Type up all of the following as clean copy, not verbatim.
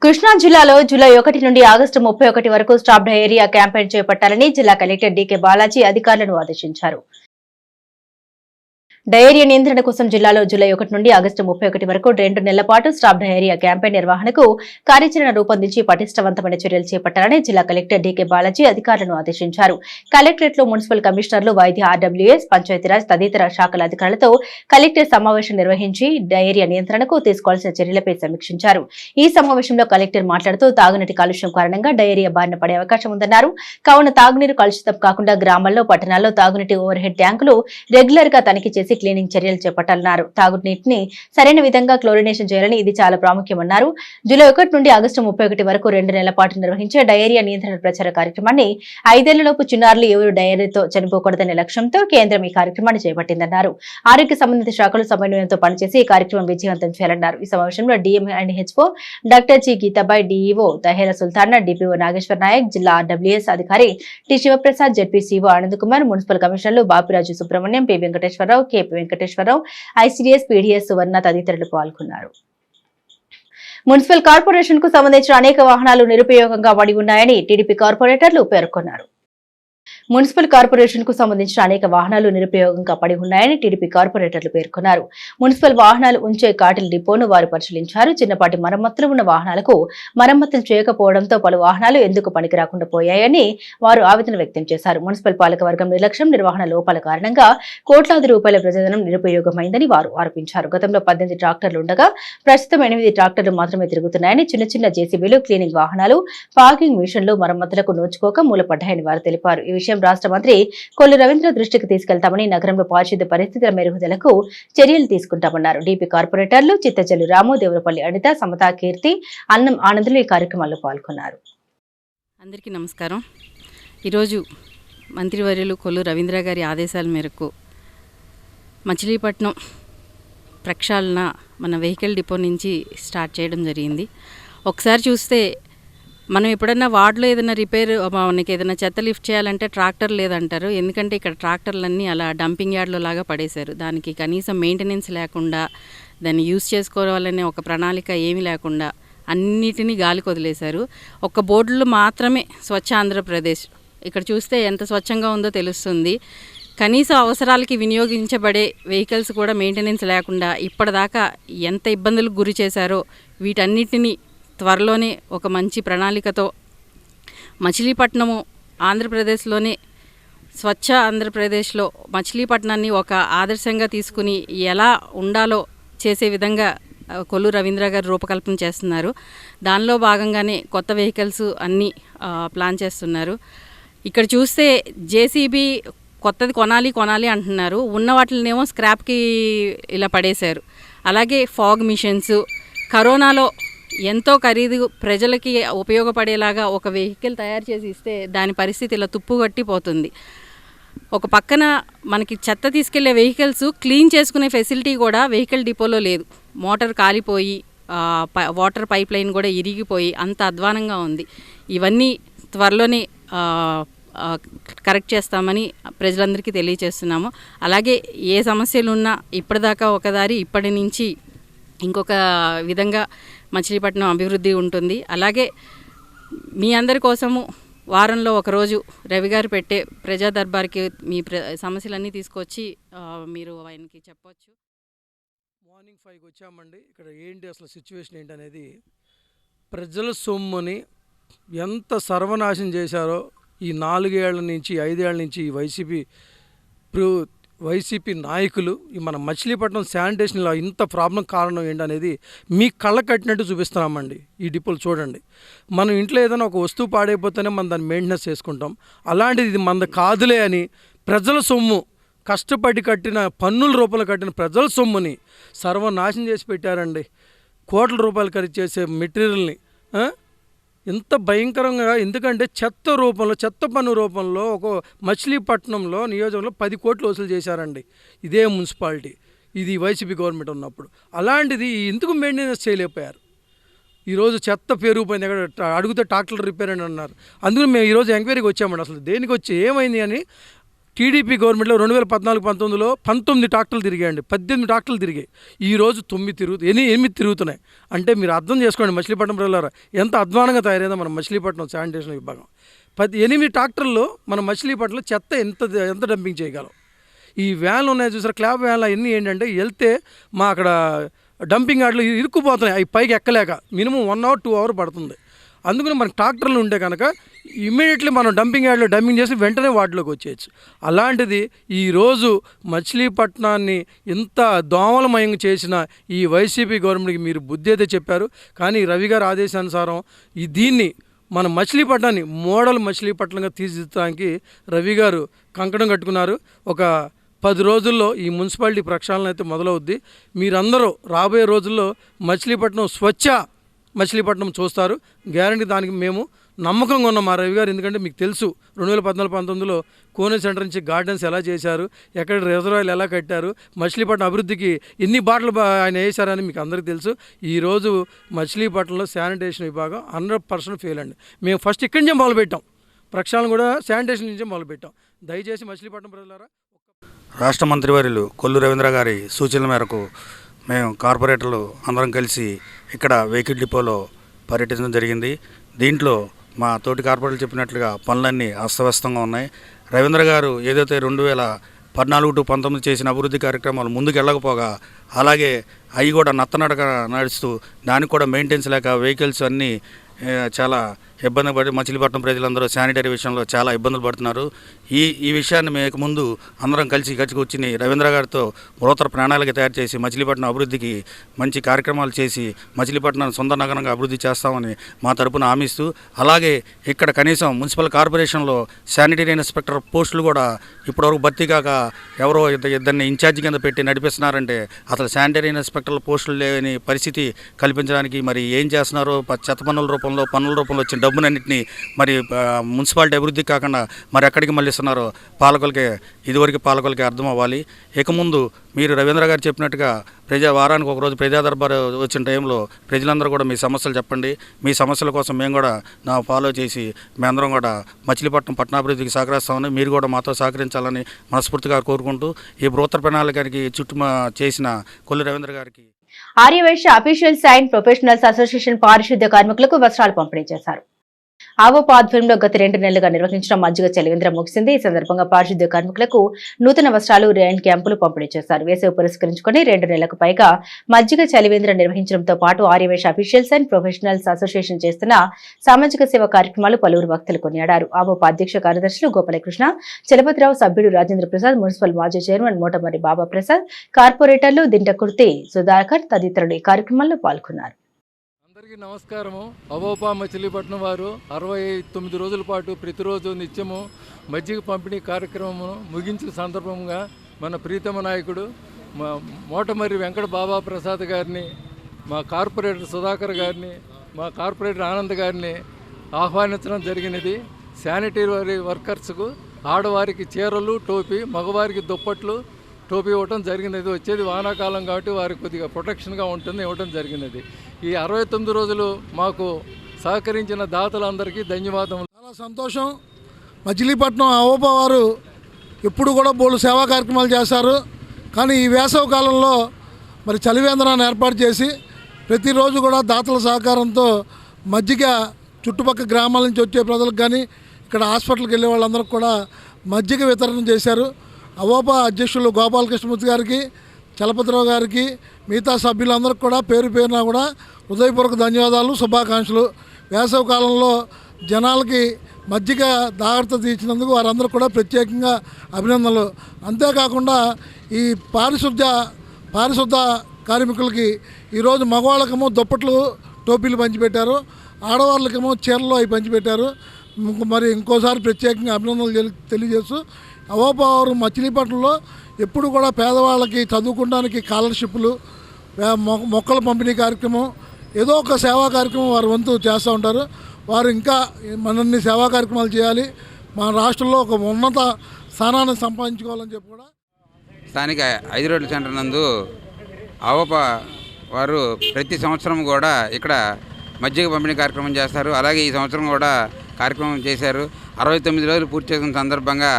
కృష్ణా జిల్లాలో జూలై 1 నుండి ఆగస్టు 31 వరకు స్టాప్ డయేరియా క్యాంపెయిన్ చేపట్టాలని జిల్లా కలెక్టర్ డీకే బాలాజీ అధికారులను ఆదేశించారు. డయేరియా నియంత్రణ కోసం జిల్లాలో జూలై 1 నుండి ఆగస్టు 31 వరకు 2 నెలల పాటు స్టాప్ డయేరియా క్యాంపెయిన్ నిర్వహణకు కార్యాచరణ రూపొందించి పటిష్టవంతమైన చర్యలు చేపట్టాలని జిల్లా కలెక్టర్ డీకే బాలాజీ అధికారులను ఆదేశించారు. కలెక్టరేట్ లో మున్సిపల్ కమిషనర్లు, వైద్య, ఆర్డబ్ల్యూఎస్, పంచాయతీరాజ్ తదితర శాఖల అధికారులతో కలెక్టర్ సమావేశం నిర్వహించి డయేరియా నియంత్రణకు తీసుకోవాల్సిన చర్యలపై సమీక్షించారు. ఈ సమావేశంలో కలెక్టర్ మాట్లాడుతూ తాగునీటి కాలుష్యం కారణంగా డయేరియా బారిన పడే అవకాశం ఉందన్నారు. కావున తాగునీరు కలుషితం కాకుండా గ్రామాల్లో, పట్టణాల్లో తాగునీటి ఓవర్ హెడ్ ట్యాంకులు రెగ్యులర్ గా తనిఖీ చేసి క్లీనింగ్ చర్యలు చేపట్టాలన్నారు. తాగునీటిని సరైన విధంగా క్లోరినేషన్ చేయాలని ఇది చాలా ప్రాముఖ్యమన్నారు. జూలై 1 నుండి ఆగస్టు 31 వరకు 2 నెలల పాటు నిర్వహించే డయేరియా నియంత్రణ ప్రచార కార్యక్రమాన్ని 5 ఏళ్లలోపు చిన్నారులు ఎవరు డయేరియాతో చనిపోకూడదనే లక్ష్యంతో కేంద్రం ఈ కార్యక్రమాన్ని చేపట్టిందన్నారు. ఆరోగ్య సంబంధిత శాఖలు సమన్వయంతో పనిచేసి ఈ కార్యక్రమం విజయవంతం చేయాలన్నారు. ఈ సమావేశంలో DM and HO doctor G Geetabai, DEO Tahera Sultana, DPO Nageswar Nayak, జిల్లా ఆర్డబ్ల్యూఎస్ అధికారి T Sivaprasad, ZP CEO Anand Kumar, municipal కమిషనర్లు Bapiraju Subrahmanyam, P Venkateswararao, KP Venkateswararao, ICDS, PDS Suvarna తదితరులు పాల్గొన్నారు. మున్సిపల్ కార్పొరేషన్ కు సంబంధించిన అనేక వాహనాలు నిరుపయోగంగా పడి ఉన్నాయని టీడీపీ కార్పొరేటర్లు పేర్కొన్నారు. మున్సిపల్ కార్పొరేషన్ కు సంబంధించిన అనేక వాహనాలు నిరుపయోగంగా పడి ఉన్నాయని టీడీపీ కార్పొరేటర్లు పేర్కొన్నారు. మున్సిపల్ వాహనాలు ఉంచే కాటిల్ డిపోను వారు పరిశీలించారు. చిన్నపాటి మరమ్మతులు ఉన్న వాహనాలకు మరమ్మతులు చేయకపోవడంతో పలు వాహనాలు ఎందుకు పనికిరాకుండా పోయాయని వారు ఆవేదన వ్యక్తం చేశారు. మున్సిపల్ పాలకవర్గం నిర్లక్ష్యం, నిర్వహణ లోపాల కారణంగా కోట్లాది రూపాయల ప్రజాధనం నిరుపయోగమైందని వారు ఆరోపించారు. గతంలో 18 ట్రాక్టర్లు ఉండగా ప్రస్తుతం 8 ట్రాక్టర్లు మాత్రమే తిరుగుతున్నాయని, చిన్న చిన్న జేసీబీలు, క్లీనింగ్ వాహనాలు, పార్కింగ్ మిషన్లు మరమ్మతులకు నోచుకోక మూలపడ్డాయని వారు తెలిపారు. ఈ విషయం రాష్ట్ర మంత్రి కొల్లు రవీంద్ర దృష్టికి తీసుకెళ్తామని, నగరంలో పారిశుద్ధ్య పరిస్థితుల మెరుగుదలకు చర్యలు తీసుకుంటామన్నారు. డీపీ కార్పొరేటర్లు చిత్తజల్లు రాము, దేవరపల్లి అనిత, సమతా, కీర్తి, అన్నం ఆనందులు ఈ కార్యక్రమంలో పాల్గొన్నారు. అందరికీ నమస్కారం. ఈరోజు మంత్రివర్యులు కొల్లు రవీంద్ర గారి ఆదేశాల మేరకు మచిలీపట్నం ప్రక్షాళన మన వెహికల్ డిపో నుంచి స్టార్ట్ చేయడం జరిగింది. ఒకసారి చూస్తే మనం ఎప్పుడన్నా వార్డులో ఏదైనా రిపేర్, మనకి ఏదైనా చెత్త లిఫ్ట్ చేయాలంటే ట్రాక్టర్ లేదంటారు. ఎందుకంటే ఇక్కడ ట్రాక్టర్లన్నీ అలా డంపింగ్ యార్డ్లో లాగా పడేశారు. దానికి కనీసం మెయింటెనెన్స్ లేకుండా, దాన్ని యూజ్ చేసుకోవాలనే ఒక ప్రణాళిక ఏమీ లేకుండా అన్నిటినీ గాలికి వదిలేశారు. ఒక బోర్డులో మాత్రమే స్వచ్ఛ ఆంధ్రప్రదేశ్, ఇక్కడ చూస్తే ఎంత స్వచ్ఛంగా ఉందో తెలుస్తుంది. కనీస అవసరాలకి వినియోగించబడే వెహికల్స్ కూడా మెయింటెనెన్స్ లేకుండా ఇప్పటిదాకా ఎంత ఇబ్బందులకు గురి చేశారో వీటన్నిటినీ త్వరలోనే ఒక మంచి ప్రణాళికతో మచిలీపట్నము ఆంధ్రప్రదేశ్లోనే స్వచ్ఛ ఆంధ్రప్రదేశ్లో మచిలీపట్నాన్ని ఒక ఆదర్శంగా తీసుకుని ఎలా ఉండాలో చేసే విధంగా కొల్లు రవీంద్ర గారు రూపకల్పన చేస్తున్నారు. దానిలో భాగంగానే కొత్త వెహికల్స్ అన్నీ ప్లాన్ చేస్తున్నారు. ఇక్కడ చూస్తే జేసీబీ కొత్తది కొనాలి అంటున్నారు. ఉన్న వాటినేమో స్క్రాప్కి ఇలా పడేశారు. అలాగే ఫాగ్ మిషన్స్, కరోనాలో ఎంతో ఖరీదు ప్రజలకి ఉపయోగపడేలాగా ఒక వెహికల్ తయారు చేసి ఇస్తే దాని పరిస్థితి ఇలా తుప్పుగట్టిపోతుంది. ఒక పక్కన మనకి చెత్త తీసుకెళ్లే వెహికల్స్ క్లీన్ చేసుకునే ఫెసిలిటీ కూడా వెహికల్ డిపోలో లేదు. మోటార్ కాలిపోయి, వాటర్ పైప్ లైన్ కూడా ఇరిగిపోయి అంత అధ్వానంగా ఉంది. ఇవన్నీ త్వరలోనే కరెక్ట్ చేస్తామని ప్రజలందరికీ తెలియజేస్తున్నాము. అలాగే ఏ సమస్యలు ఉన్నా ఇప్పటిదాకా ఒకదారి, ఇప్పటి నుంచి ఇంకొక విధంగా మచిలీపట్నం అభివృద్ధి ఉంటుంది. అలాగే మీ అందరి కోసము వారంలో ఒకరోజు రవి గారు పెట్టే ప్రజా దర్బార్కి మీ సమస్యలన్నీ తీసుకొచ్చి మీరు ఆయనకి చెప్పవచ్చు. మార్నింగ్ 5కి వచ్చామండి. ఇక్కడ ఏంటి అసలు సిచ్యువేషన్ ఏంటి అనేది, ప్రజల సొమ్ముని ఎంత సర్వనాశనం చేశారో ఈ 4 ఏళ్ల నుంచి 5 ఏళ్ల నుంచి వైసీపీ నాయకులు ఈ మన మచిలీపట్నం శానిటేషన్లో ఇంత ప్రాబ్లం కారణం ఏంటనేది మీ కళ్ళ కట్టినట్టు చూపిస్తున్నామండి. ఈ డిపోలు చూడండి. మనం ఇంట్లో ఏదైనా ఒక వస్తువు పాడైపోతేనే మనం దాన్ని మెయింటెనెన్స్ చేసుకుంటాం. అలాంటిది ఇది మనది కాదులే అని ప్రజల సొమ్ము, కష్టపడి కట్టిన పన్నుల రూపాయలు కట్టిన ప్రజల సొమ్ముని సర్వనాశనం చేసి పెట్టారండి. కోట్ల రూపాయలు ఖరీదు చేసే మెటీరియల్ని ఎంత భయంకరంగా, ఎందుకంటే చెత్త పన్ను రూపంలో ఒక మచిలీపట్నంలో నియోజకవర్గంలో 10 కోట్లు వసూలు చేశారండి. ఇదే మున్సిపాలిటీ, ఇది వైసీపీ గవర్నమెంట్ ఉన్నప్పుడు. అలాంటిది ఎందుకు మెయింటెనెన్స్ చేయలేకపోయారు? ఈరోజు చెత్త పెరిగిపోయింది. ఎక్కడ అడిగితే ట్రాక్టర్ రిపేర్ అని అన్నారు. అందుకని మేము ఈరోజు ఎంక్వైరీకి వచ్చామండి. అసలు దేనికి వచ్చి ఏమైంది అని టీడీపీ గవర్నమెంట్లో 2014-19లో 19 ట్రాక్టర్లు తిరిగాయండి, 18 ట్రాక్టర్లు తిరిగాయి. ఈరోజు 8 తిరుగుతున్నాయి. అంటే మీరు అర్థం చేసుకోండి మచిలీపట్నం ప్రజలారా ఎంత అధ్వానంగా తయారైందో మన మచిలీపట్నం శానిటేషన్ విభాగం. 8 ట్రాక్టర్లు మన మచిలీపట్నంలో చెత్త ఎంత డంపింగ్ చేయగలం. ఈ వ్యాన్లు ఉన్నాయి చూసారు, క్లాబ్ వ్యాన్లు అవన్నీ ఏంటంటే వెళ్తే మా అక్కడ డంపింగ్ యార్డ్లో ఇరుక్కుపోతున్నాయి. అవి పైకి ఎక్కలేక మినిమం 1 hour 2 hours పడుతుంది. అందుకని మనకు ట్రాక్టర్లు ఉంటే కనుక ఇమ్మీడియట్లీ మనం డంపింగ్ యార్డ్లో డంపింగ్ చేసి వెంటనే వాటిలోకి వచ్చేయచ్చు. అలాంటిది ఈరోజు మచిలీపట్నాన్ని ఇంత దోమలమయం చేసిన ఈ వైసీపీ గవర్నమెంట్కి మీరు బుద్ధి అయితే చెప్పారు. కానీ రవి గారి ఆదేశానుసారం దీన్ని మన మచిలీపట్నాన్ని మోడల్ మచిలీపట్నంగా తీర్చిదిద్దడానికి రవి గారు కంకణం కట్టుకున్నారు. ఒక 10 రోజుల్లో ఈ మున్సిపాలిటీ ప్రక్షాళన అయితే మొదలవుద్ది. మీరందరూ రాబోయే రోజుల్లో మచిలీపట్నం స్వచ్ఛ మచిలీపట్నం చూస్తారు, గ్యారంటీ. దానికి మేము నమ్మకంగా ఉన్నాం మా రవి గారు. ఎందుకంటే మీకు తెలుసు 2014-19లో కోనే సెంటర్ నుంచి గార్డెన్స్ ఎలా చేశారు, ఎక్కడ రిజర్వాయర్లు ఎలా కట్టారు, మచిలీపట్నం అభివృద్ధికి ఎన్ని బాటలు ఆయన వేశారని మీకు అందరికీ తెలుసు. ఈరోజు మచిలీపట్నంలో శానిటేషన్ విభాగం 100% ఫెయిల్ అండి. మేము ఫస్ట్ ఇక్కడి నుంచే మొదలుపెట్టాం, ప్రక్షాళన కూడా శానిటేషన్ నుంచే మొదలుపెట్టాం. దయచేసి మచిలీపట్నం ప్రజలారా. రాష్ట్ర మంత్రివర్యులు కొల్లు రవీంద్ర గారి సూచనల మేరకు మేము కార్పొరేటర్లు అందరం కలిసి ఇక్కడ వెహికల్ డిపోలో పర్యటించడం జరిగింది. దీంట్లో మా తోటి కార్పొరేటర్లు చెప్పినట్లుగా పనులన్నీ అస్తవ్యస్తంగా ఉన్నాయి. రవీంద్ర గారు ఏదైతే 2014-19 చేసిన అభివృద్ధి కార్యక్రమాలు ముందుకు వెళ్ళకపోగా అలాగే అవి కూడా నత్తనడక నడుస్తూ దానికి కూడా మెయింటెన్స్ లేక వెహికల్స్ అన్నీ చాలా ఇబ్బంది పడి మచిలీపట్నం ప్రజలందరూ శానిటరీ విషయంలో చాలా ఇబ్బందులు పడుతున్నారు. ఈ విషయాన్ని మేము ముందు అందరం కలిసి కూర్చుని రవీంద్ర గారితో బృహత్తర ప్రణాళిక తయారు చేసి మచిలీపట్నం అభివృద్ధికి మంచి కార్యక్రమాలు చేసి మచిలీపట్నం సొంత నగరంగా అభివృద్ధి చేస్తామని మా తరపున హామీస్తూ, అలాగే ఇక్కడ కనీసం మున్సిపల్ కార్పొరేషన్లో శానిటరీ ఇన్స్పెక్టర్ పోస్టులు కూడా ఇప్పటివరకు భర్తీ కాక ఎవరో ఇద్దరిని ఇన్ఛార్జ్ కింద పెట్టి నడిపిస్తున్నారంటే అసలు శానిటరీ ఇన్స్పెక్టర్ల పోస్టులు లేని పరిస్థితి కల్పించడానికి మరి ఏం చేస్తున్నారో చెత్త పన్నుల రూపంలో వచ్చిన డబ్బునన్నింటినీ మరి మున్సిపాలిటీ అభివృద్ధికి కాకుండా మరి ఎక్కడికి మళ్ళిస్తున్నారో ఇదివరకు పాలకులకి అర్థం అవ్వాలి. ఇక ముందు మీరు రవీంద్ర గారు చెప్పినట్టుగా వారానికి ఒకరోజు ప్రజా దర్బారు వచ్చిన టైంలో ప్రజలందరూ కూడా మీ సమస్యలు చెప్పండి. మీ సమస్యల కోసం మేము కూడా ఫాలో చేసి మేమందరం కూడా మచిలీపట్నం పట్టణాభివృద్ధికి సహకరిస్తామని మీరు కూడా మాతో సహకరించాలని మనస్ఫూర్తిగా కోరుకుంటూ ఈ బృహత్తర ప్రణాళికకి చేసిన కొల్లు రవీంద్ర గారికి Aryavysya officials and professionals association పారిశుద్ధ్య కార్మికులకు వస్త్రాలు పంపిణీ చేశారు. ఆవోప ఆధ్వర్యంలో గత 2 నెలలుగా నిర్వహించిన మజ్జిగ చలివేంద్రం ముగిసింది. ఈ సందర్భంగా పారిశుద్ధ్య కార్మికులకు నూతన వస్త్రాలు, రేన్ క్యాంపులు పంపిణీ చేశారు. వేసవి పురస్కరించుకుని 2 నెలలకు పైగా మజ్జిగ చలివేంద్రం నిర్వహించడంతో పాటు Aryavysya officials and professionals association చేస్తున్న సామాజిక సేవ కార్యక్రమాలు పలువురు వక్తలు కొనియాడారు. ఆవోప అధ్యక్ష కార్యదర్శులు గోపాలకృష్ణ, చలపతిరావు, సభ్యుడు రాజేంద్ర ప్రసాద్, మున్సిపల్ మాజీ చైర్మన్ మోటమర్రి బాబా ప్రసాద్, కార్పొరేటర్లు దింటకుర్తి సుధాకర్ తదితరులు ఈ కార్యక్రమంలో పాల్గొన్నారు. అందరికీ నమస్కారము. అవోపా మచిలీపట్నం వారు 69 రోజుల పాటు ప్రతిరోజు నిత్యము మజ్జిగ పంపిణీ కార్యక్రమం ముగించిన సందర్భంగా మన ప్రీతమ నాయకుడు మోటమర్రి వెంకట బాబా ప్రసాద్ గారిని, మా కార్పొరేటర్ సుధాకర్ గారిని, మా కార్పొరేటర్ ఆనంద్ గారిని ఆహ్వానించడం జరిగినది. శానిటరీ వర్కర్స్కు ఆడవారికి చీరలు, టోపీ, మగవారికి దుప్పట్లు, టోపీ ఇవ్వటం జరిగినది. వచ్చేది వానాకాలం కాబట్టి వారికి కొద్దిగా ప్రొటెక్షన్గా ఉంటుంది, ఇవ్వటం జరిగినది. ఈ 69 రోజులు మాకు సహకరించిన దాతలందరికీ ధన్యవాదములు. చాలా సంతోషం. మచిలీపట్నం అవోపా వారు ఎప్పుడు కూడా బోలు సేవా కార్యక్రమాలు చేస్తారు. కానీ ఈ వేసవి కాలంలో మరి చలివేంద్రాన్ని ఏర్పాటు చేసి ప్రతిరోజు కూడా దాతల సహకారంతో మజ్జిగ చుట్టుపక్కల గ్రామాల నుంచి వచ్చే ప్రజలకు కానీ ఇక్కడ హాస్పిటల్కి వెళ్ళే వాళ్ళందరికీ కూడా మజ్జిగ వితరణ చేశారు. అవోపా అధ్యక్షులు గోపాలకృష్ణమూర్తి గారికి, చలపతిరావు గారికి, మిగతా సభ్యులందరికీ కూడా పేరు పేరున కూడా హృదయపూర్వక ధన్యవాదాలు, శుభాకాంక్షలు. వేసవి కాలంలో జనాలకి మజ్జిగ జాగ్రత్త తీర్చినందుకు వారందరూ కూడా ప్రత్యేకంగా అభినందనలు. అంతేకాకుండా ఈ పారిశుద్ధ కార్మికులకి ఈరోజు మగవాళ్ళకేమో దుప్పట్లు, టోపీలు పంచిపెట్టారు, ఆడవాళ్ళకేమో చీరలు అవి పంచిపెట్టారు. మరి ఇంకోసారి ప్రత్యేకంగా అభినందనలు తెలియజేస్తూ అవోపా వారు మచిలీపట్నంలో ఎప్పుడు కూడా పేదవాళ్ళకి చదువుకోవడానికి స్కాలర్షిప్లు, మొక్కల పంపిణీ కార్యక్రమం, ఏదో ఒక సేవా కార్యక్రమం వారి వంతు చేస్తూ ఉంటారు. వారు ఇంకా మనల్ని సేవా కార్యక్రమాలు చేయాలి, మన రాష్ట్రంలో ఒక ఉన్నత స్థానాన్ని సంపాదించుకోవాలని చెప్పి కూడా స్థానిక 5 రోడ్ల సెంటర్ నందు అవోపా వారు ప్రతి సంవత్సరం కూడా ఇక్కడ మజ్జిగ పంపిణీ కార్యక్రమం చేస్తారు. అలాగే ఈ సంవత్సరం కూడా కార్యక్రమం చేశారు. 69 రోజులు పూర్తి చేసిన సందర్భంగా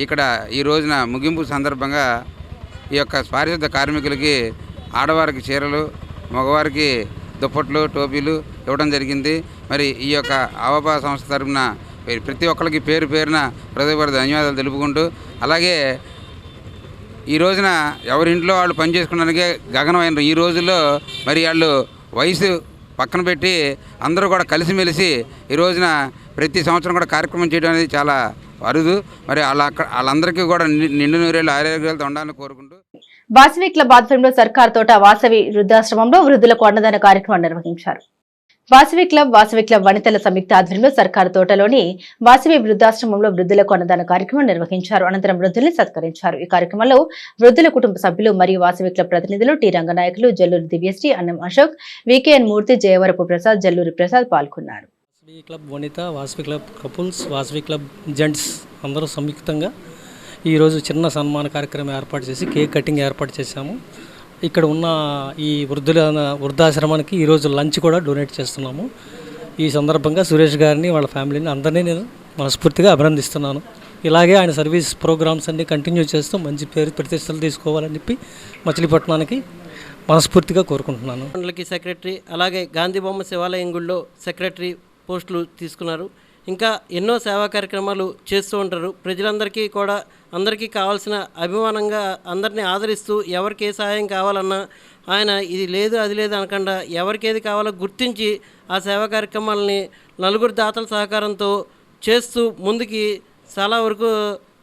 ఇక్కడ ఈ రోజున ముగింపు సందర్భంగా ఈ యొక్క పారిశుద్ధ కార్మికులకి ఆడవారికి చీరలు, మగవారికి దుప్పట్లు, టోపీలు ఇవ్వడం జరిగింది. మరి ఈ యొక్క అవపా సంస్థ తరఫున ప్రతి ఒక్కరికి పేరు పేరున హృదయపూర్వక ధన్యవాదాలు తెలుపుకుంటూ, అలాగే ఈ రోజున ఎవరింట్లో వాళ్ళు పనిచేసుకోవడానికే గగనమైన ఈ రోజుల్లో మరి వాళ్ళు వయసు పక్కన పెట్టి అందరూ కూడా కలిసిమెలిసి ఈ రోజున ప్రతి సంవత్సరం కూడా కార్యక్రమం చేయడం అనేది చాలా అరుదు. మరి వాళ్ళందరికీ కూడా నిండు నూరేళ్ళు ఆరోగ్యాలతో ఉండాలని కోరుకుంటూ వాసవి క్లబ్ ఆధ్వర్యంలో సర్కార్ తోట వాసవి వృద్ధాశ్రమంలో వృద్ధులకు అన్నదాన కార్యక్రమం నిర్వహించారు. వాసవి క్లబ్ వనితల సంయుక్త ఆధ్వర్యంలో సర్కారు తోటలోని వాసవి వృద్ధాశ్రమంలో వృద్ధులకు అన్నదాన కార్యక్రమం నిర్వహించారు. అనంతరం వృద్ధుల్ని సత్కరించారు. ఈ కార్యక్రమంలో వృద్ధుల కుటుంబ సభ్యులు మరియు వాసవి క్లబ్ ప్రతినిధులు, టి రంగనాయకులు, జల్లూరి దివ్యశ్రీ, అన్నం అశోక్, వికేఎన్ మూర్తి, జయవరపు ప్రసాద్, జల్లూరి ప్రసాద్ పాల్గొన్నారు. Vasavi club Vanitha, Vasavi club couples, Vasavi club gents అందరూ సంయుక్తంగా ఈరోజు చిన్న సన్మాన కార్యక్రమం ఏర్పాటు చేసి కేక్ కటింగ్ ఏర్పాటు చేశాము. ఇక్కడ ఉన్న ఈ వృద్ధాశ్రమానికి ఈరోజు లంచ్ కూడా డొనేట్ చేస్తున్నాము. ఈ సందర్భంగా సురేష్ గారిని, వాళ్ళ ఫ్యామిలీని అందరినీ నేను మనస్ఫూర్తిగా అభినందిస్తున్నాను. ఇలాగే ఆయన సర్వీస్ ప్రోగ్రామ్స్ అన్ని కంటిన్యూ చేస్తూ మంచి పేరు ప్రతిష్టలు తీసుకోవాలని చెప్పి మచిలీపట్నానికి మనస్ఫూర్తిగా కోరుకుంటున్నాను. మండలికి సెక్రటరీ, అలాగే గాంధీ బొమ్మ శివాలయం గుడిలో సెక్రటరీ పోస్టులు తీసుకున్నారు. ఇంకా ఎన్నో సేవా కార్యక్రమాలు చేస్తూ ఉంటారు. ప్రజలందరికీ కూడా అందరికీ కావాల్సిన అభిమానంగా అందరినీ ఆదరిస్తూ ఎవరికి ఏ సహాయం కావాలన్నా ఆయన ఇది లేదు అది లేదు అనకుండా ఎవరికి ఏది కావాలో గుర్తించి ఆ సేవా కార్యక్రమాలని నలుగురు దాతల సహకారంతో చేస్తూ ముందుకి చాలా వరకు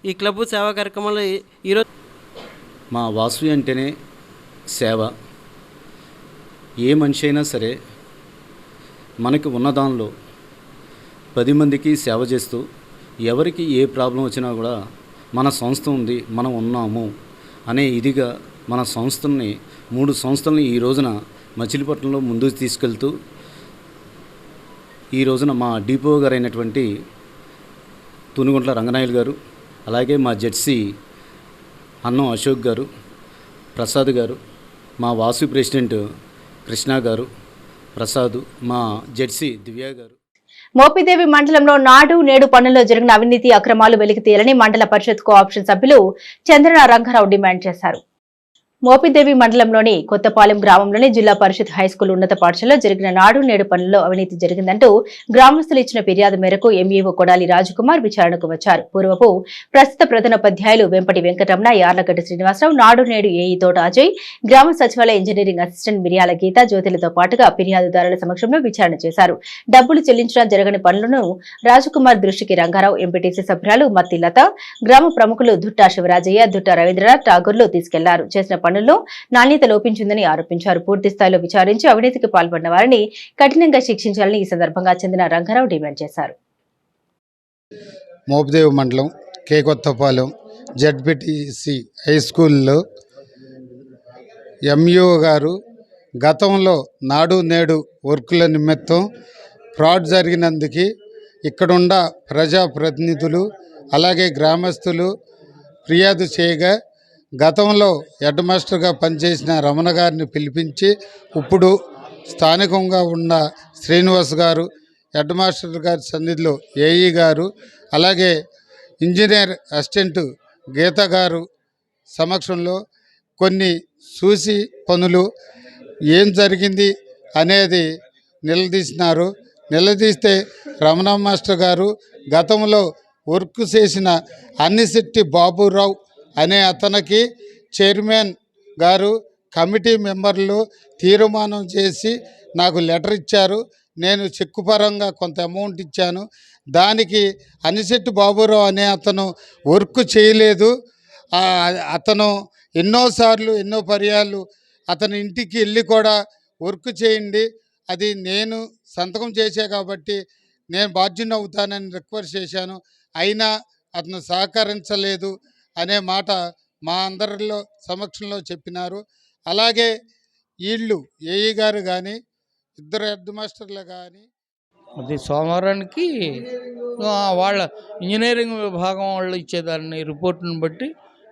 ఈ క్లబ్ సేవా కార్యక్రమాలు ఈరోజు మా వాసవి అంటేనే సేవ. ఏ మనిషి అయినా సరే మనకి ఉన్న దానిలో 10 మందికి సేవ చేస్తూ ఎవరికి ఏ ప్రాబ్లం వచ్చినా కూడా మన సంస్థ ఉంది, మనం ఉన్నాము అనే ఇదిగా మన సంస్థల్ని 3 సంస్థల్ని ఈ రోజున మచిలీపట్నంలో ముందుకు తీసుకెళ్తూ ఈ రోజున మా డిపో గారు అయినటువంటి తునిగుంట్ల రంగనాయలు గారు, అలాగే మా జెడ్సీ అన్నం అశోక్ గారు, ప్రసాద్ గారు, మా వాసు ప్రెసిడెంట్ కృష్ణ గారు, ప్రసాద్, మా జెడ్సీ దివ్య గారు. మోపిదేవి మండలంలో నాడు నేడు పనుల్లో జరిగిన అవినీతి అక్రమాలు వెలికి తీయాలని మండల పరిషత్ కోఆప్షన్ సభ్యులు చంద్రన రంగారావు డిమాండ్ చేశారు. మోపిదేవి మండలంలోని కొత్తపాలెం గ్రామంలోని జిల్లా పరిషత్ హైస్కూల్ ఉన్నత పాఠశాలలో జరిగిన నాడు నేడు పనుల్లో అవినీతి జరిగిందంటూ గ్రామస్తులు ఇచ్చిన ఫిర్యాదు మేరకు ఎంఈఓ కొడాలి రాజకుమార్ విచారణకు వచ్చారు. పూర్వపు ప్రస్తుత ప్రధానోపాధ్యాయులు వెంపటి వెంకటరమణ, యార్లగడ్డ శ్రీనివాసరావు, నాడు నేడు ఏఈ తోట అజయ్, గ్రామ సచివాలయ ఇంజనీరింగ్ అసిస్టెంట్ మిర్యాల గీత, జ్యోతిలతో పాటుగా ఫిర్యాదుదారుల సమక్షంలో విచారణ చేశారు. డబ్బులు చెల్లించడం జరగని పనులను రాజకుమార్ దృష్టికి రంగారావు, ఎంపీటీసీ సభ్యురాలు మత్తి లత, గ్రామ ప్రముఖులు దుట్టా శివరాజయ్య, దుట్టా రవీంద్రనాథ్ ఠాగూర్లు తీసుకెళ్లారు. చేసిన పనుల్లో నాణ్యత లోపించిందని ఆరోపించారు. పూర్తి స్థాయిలో విచారించి అవినీతికి పాల్పడిన వారిని కఠినంగా శిక్షించాలని ఈ సందర్భంగా చెందిన రంగారావు డిమాండ్ చేశారు. మోపిదేవి మండలం కే కొత్తపాలెం జెడ్పీటీసీ హై స్కూల్లో ఎంఈఓ గారు గతంలో నాడు నేడు వర్కుల నిమిత్తం ఫ్రాడ్ జరిగినందుకు ఇక్కడున్న ప్రజాప్రతినిధులు అలాగే గ్రామస్తులు ఫిర్యాదు చేయగా గతంలో హెడ్ మాస్టర్గా పనిచేసిన రమణ గారిని పిలిపించి ఇప్పుడు స్థానికంగా ఉన్న శ్రీనివాస్ గారు, హెడ్ మాస్టర్ గారి సన్నిధిలో ఏఈ గారు, అలాగే ఇంజనీర్ అసిస్టెంట్ గీత గారు సమక్షంలో కొన్ని చూసి పనులు ఏం జరిగింది అనేది నిలదీసినారు. నిలదీస్తే రమణ మాస్టర్ గారు గతంలో వర్క్ చేసిన అన్నిశెట్టి బాబురావు అనే అతనికి చైర్మన్ గారు కమిటీ మెంబర్లు తీర్మానం చేసి నాకు లెటర్ ఇచ్చారు. నేను చెక్కు పరంగా కొంత అమౌంట్ ఇచ్చాను. దానికి అనిశెట్టి బాబురావు అనే అతను వర్క్ చేయలేదు. అతను ఎన్నోసార్లు ఎన్నో పర్యాలు అతని ఇంటికి వెళ్ళి కూడా వర్క్ చేయండి, అది నేను సంతకం చేశా కాబట్టి నేను బాధ్యుని అవుతానని రిక్వెస్ట్ చేశాను. అయినా అతను సహకరించలేదు అనే మాట మా అందరిలో సమక్షంలో చెప్పినారు. అలాగే వీళ్ళు ఏఈ గారు కానీ ఇద్దరు హెడ్ మాస్టర్లు కానీ అది సోమవారానికి వాళ్ళ ఇంజనీరింగ్ విభాగం వాళ్ళు ఇచ్చేదాన్ని రిపోర్టును బట్టి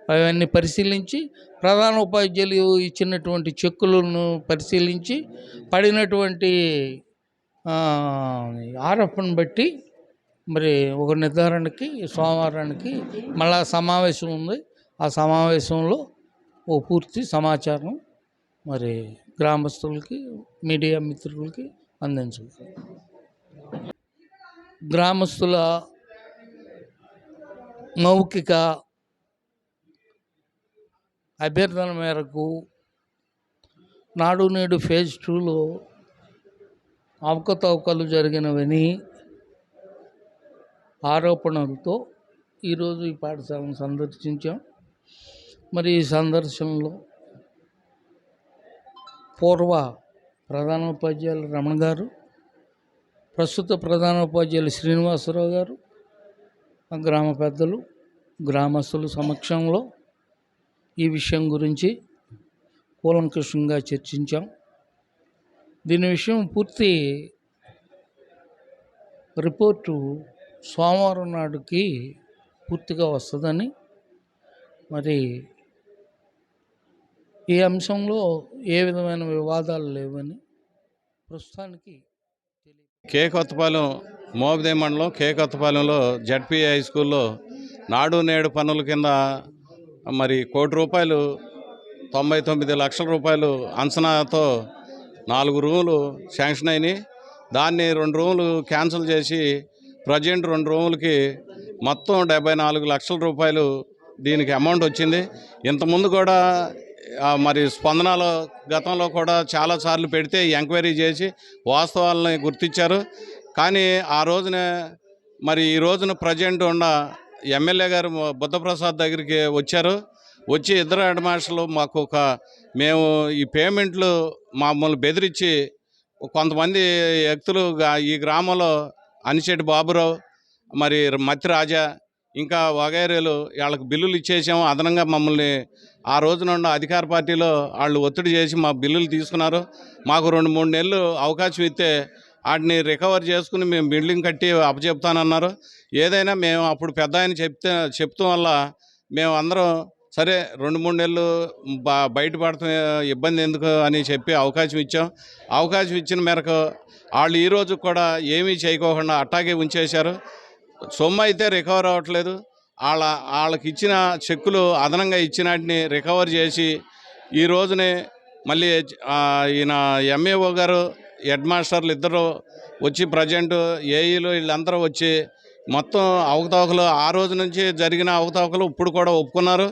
అవన్నీ పరిశీలించి ప్రధాన ఉపాధ్యాయులు ఇచ్చినటువంటి చెక్కులను పరిశీలించి పడినటువంటి ఆరోపణను బట్టి మరి ఒక నిర్ధారణకి సోమవారానికి మళ్ళా సమావేశం ఉంది. ఆ సమావేశంలో ఓ పూర్తి సమాచారం మరి గ్రామస్తులకి మీడియా మిత్రులకి అందించాలి. గ్రామస్తుల మౌఖిక అభ్యర్థన మేరకు నాడు నేడు ఫేజ్ 2లో అవకతవకలు జరిగినవని ఆరోపణలతో ఈరోజు ఈ పాఠశాలను సందర్శించాం. మరి ఈ సందర్శనలో పూర్వ ప్రధానోపాధ్యాయులు రమణ గారు, ప్రస్తుత ప్రధానోపాధ్యాయులు శ్రీనివాసరావు గారు, గ్రామ పెద్దలు, గ్రామస్తుల సమక్షంలో ఈ విషయం గురించి కూలంకషంగా చర్చించాం. దీని విషయం పూర్తి రిపోర్టు సోమవారం నాడుకి పూర్తిగా వస్తుందని, మరి ఈ అంశంలో ఏ విధమైన వివాదాలు లేవని ప్రస్తుతానికి కే కొత్తపాలెం మోబిదే మండలం కే కొత్తపాలెంలో జడ్పీ హై స్కూల్లో నాడు నేడు పనుల కింద మరి ₹1,99,00,000 అంచనాతో 4 రూములు శాంక్షన్ అయినాయి. దాన్ని 2 రూములు క్యాన్సిల్ చేసి ప్రజెంట్ 2 రూములకి మొత్తం ₹74 లక్షల దీనికి అమౌంట్ వచ్చింది. ఇంతకుముందు కూడా మరి స్పందనలో గతంలో కూడా చాలాసార్లు పెడితే ఎంక్వైరీ చేసి వాస్తవాలని గుర్తించారు. కానీ ఆ రోజున మరి ఈ రోజున ప్రజెంట్ ఉన్న ఎమ్మెల్యే గారు బుద్ధప్రసాద్ దగ్గరికి వచ్చారు. వచ్చి ఇద్దరు హెడ్ మాస్టర్లు మేము ఈ పేమెంట్లు మమ్మల్ని బెదిరించి కొంతమంది వ్యక్తులు ఈ గ్రామంలో అనిశెట్టి బాబురావు, మరి మత్తి రాజా, ఇంకా వగైరేలు వాళ్ళకి బిల్లులు ఇచ్చేసాము. అదనంగా మమ్మల్ని ఆ రోజున ఉన్న అధికార పార్టీలో వాళ్ళు ఒత్తిడి చేసి మా బిల్లులు తీసుకున్నారు. మాకు 2-3 నెలలు అవకాశం ఇస్తే వాటిని రికవర్ చేసుకుని మేము బిల్డింగ్ కట్టి అప్పచెప్తానన్నారు. ఏదైనా మేము అప్పుడు పెద్ద ఆయన చెప్తాం వల్ల మేము అందరం సరే 2-3 నెలలు బయటపడతాం, ఇబ్బంది ఎందుకు అని చెప్పి అవకాశం ఇచ్చాం. అవకాశం ఇచ్చిన మేరకు వాళ్ళు ఈరోజు కూడా ఏమీ చేయకోకుండా అట్టాగే ఉంచేశారు. సొమ్ము అయితే రికవర్ అవ్వట్లేదు. వాళ్ళకి ఇచ్చిన చెక్కులు అదనంగా ఇచ్చిన వాటిని రికవర్ చేసి ఈ రోజునే మళ్ళీ ఈయన ఎంఏఓ గారు, హెడ్ మాస్టర్లు ఇద్దరు వచ్చి ప్రజెంట్ ఏఈలు వీళ్ళందరూ వచ్చి మొత్తం అవకతవకలు ఆ రోజు నుంచి జరిగిన అవకతవకలు ఇప్పుడు కూడా ఒప్పుకున్నారు.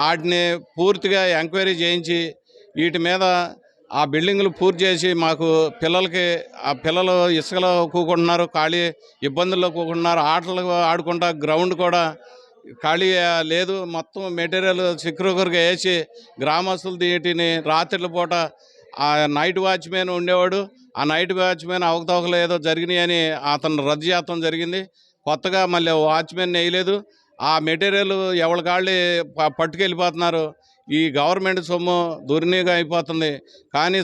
వాటిని పూర్తిగా ఎంక్వైరీ చేయించి వీటి మీద ఆ బిల్డింగులు పూర్తి చేసి మాకు పిల్లలు ఇసుకలో కూకుంటున్నారు, ఖాళీ ఇబ్బందుల్లో కూకుంటున్నారు, ఆటలు ఆడుకుంటా గ్రౌండ్ కూడా ఖాళీ లేదు. మొత్తం మెటీరియల్ సెక్యూర్గా వేసి గ్రామస్తులు వీటిని రాత్రిల పూట ఆ నైట్ వాచ్మెన్ ఉండేవాడు, ఆ నైట్ వాచ్మెన్ అవకతవకలు ఏదో జరిగినాయని అతను రద్దు చేయడం జరిగింది. కొత్తగా మళ్ళీ వాచ్మెన్ వేయలేదు. ఆ మెటీరియల్ ఎవరికాళ్ళే పట్టుకెళ్ళిపోతున్నారు. ఈ గవర్నమెంట్ సొమ్ము దుర్వినియోగం అయిపోతుంది. కానీ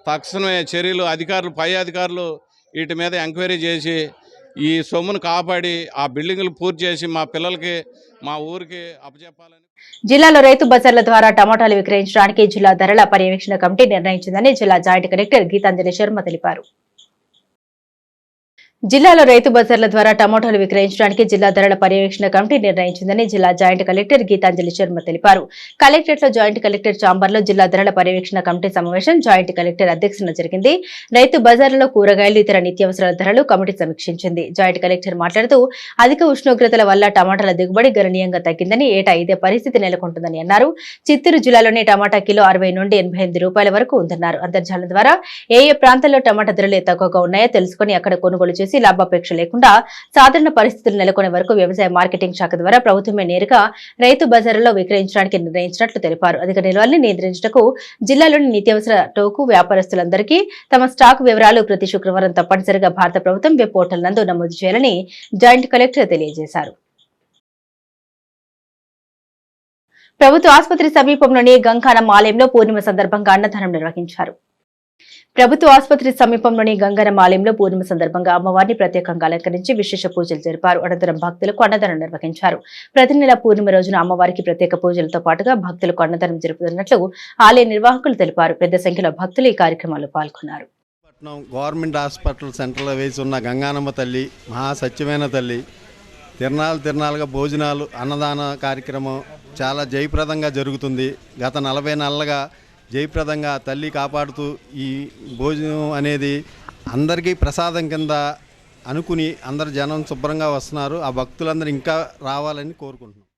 తక్షణమే చర్యలు పై అధికారులు వీటి మీద ఎంక్వైరీ చేసి ఈ సొమ్మును కాపాడి ఆ బిల్డింగులు పూర్తి చేసి మా పిల్లలకి మా ఊరికి అప్పచెప్పాలని. జిల్లాలో రైతు బజార్ల ద్వారా టమాటాలు విక్రయించడానికి జిల్లా ధరల పర్యవేక్షణ కమిటీ నిర్ణయించిందని జిల్లా జాయింట్ కలెక్టర్ గీతాంజలి శర్మ తెలిపారు. జిల్లాలో రైతు బజార్ల ద్వారా టమాటాలు విక్రయించడానికి జిల్లా ధరల పర్యవేక్షణ కమిటీ నిర్ణయించిందని జిల్లా జాయింట్ కలెక్టర్ గీతాంజలి శర్మ తెలిపారు. కలెక్టరేట్లో జాయింట్ కలెక్టర్ ఛాంబర్లో జిల్లా ధరల పర్యవేక్షణ కమిటీ సమావేశం జాయింట్ కలెక్టర్ అధ్యక్షతన జరిగింది. రైతు బజార్లలో కూరగాయలు, ఇతర నిత్యావసరాల ధరలు కమిటీ సమీక్షించింది. జాయింట్ కలెక్టర్ మాట్లాడుతూ అధిక ఉష్ణోగ్రతల వల్ల టమాటాల దిగుబడి గణనీయంగా తగ్గిందని, ఏటా ఇదే పరిస్థితి నెలకొంటుందని అన్నారు. చిత్తూరు జిల్లాలోని టమాటా కిలో 60 నుండి 88 రూపాయల వరకు ఉందన్నారు. అంతర్జాలం ద్వారా ఏ ప్రాంతాల్లో టమాటా ధరలు తక్కువగా ఉన్నాయో తెలుసుకుని అక్కడ కొనుగోలు చేసి లాభాపేక్ష లేకుండా సాధారణ పరిస్థితులు నెలకొనే వరకు వ్యవసాయ మార్కెటింగ్ శాఖ ద్వారా ప్రభుత్వమే నేరుగా రైతు బజార్లలో విక్రయించడానికి నిర్ణయించినట్లు తెలిపారు. అధిక నిల్వల్ని నియంత్రించడానికి జిల్లాలోని నిత్యావసర టోకు వ్యాపారస్తులందరికీ తమ స్టాక్ వివరాలు ప్రతి శుక్రవారం తప్పనిసరిగా భారత ప్రభుత్వం వెబ్ పోర్టల్ నందు నమోదు చేయాలని జాయింట్ కలెక్టర్ తెలియజేశారు. ప్రభుత్వ ఆసుపత్రి సమీపంలోని గంగానమ్మ ఆలయంలో పూర్ణిమ సందర్భంగా అన్నదానం నిర్వహించారు. ప్రభుత్వ ఆసుపత్రి సమీపంలోని గంగానమ్మ ఆలయంలో పూర్ణిమ సందర్భంగా అమ్మవారిని ప్రత్యేకంగా అలంకరించి విశేష పూజలు జరిపారు. అనంతరం భక్తులకు అన్నదానం నిర్వహించారు. ప్రతి నెల పూర్ణిమ రోజున అమ్మవారికి ప్రత్యేక పూజలతో పాటుగా భక్తులకు అన్నదానం జరుపుతున్నట్లు ఆలయ నిర్వాహకులు తెలిపారు. పెద్ద సంఖ్యలో భక్తులు ఈ కార్యక్రమాల్లో పాల్గొన్నారు. మచిలీపట్నం గవర్నమెంట్ హాస్పిటల్ సెంటర్లో వేసి ఉన్న గంగానమ్మ తల్లి మహాసత్యమైన తల్లి తిరణాలుగా భోజనాలు అన్నదాన కార్యక్రమం చాలా జయప్రదంగా జరుగుతుంది. గత 40 నెలలుగా జయప్రదంగా తల్లి కాపాడుతూ ఈ భోజనం అనేది అందరికీ ప్రసాదం కింద అనుకుని అందరు జనం శుభ్రంగా వస్తున్నారు. ఆ భక్తులందరూ ఇంకా రావాలని కోరుకుంటున్నాం.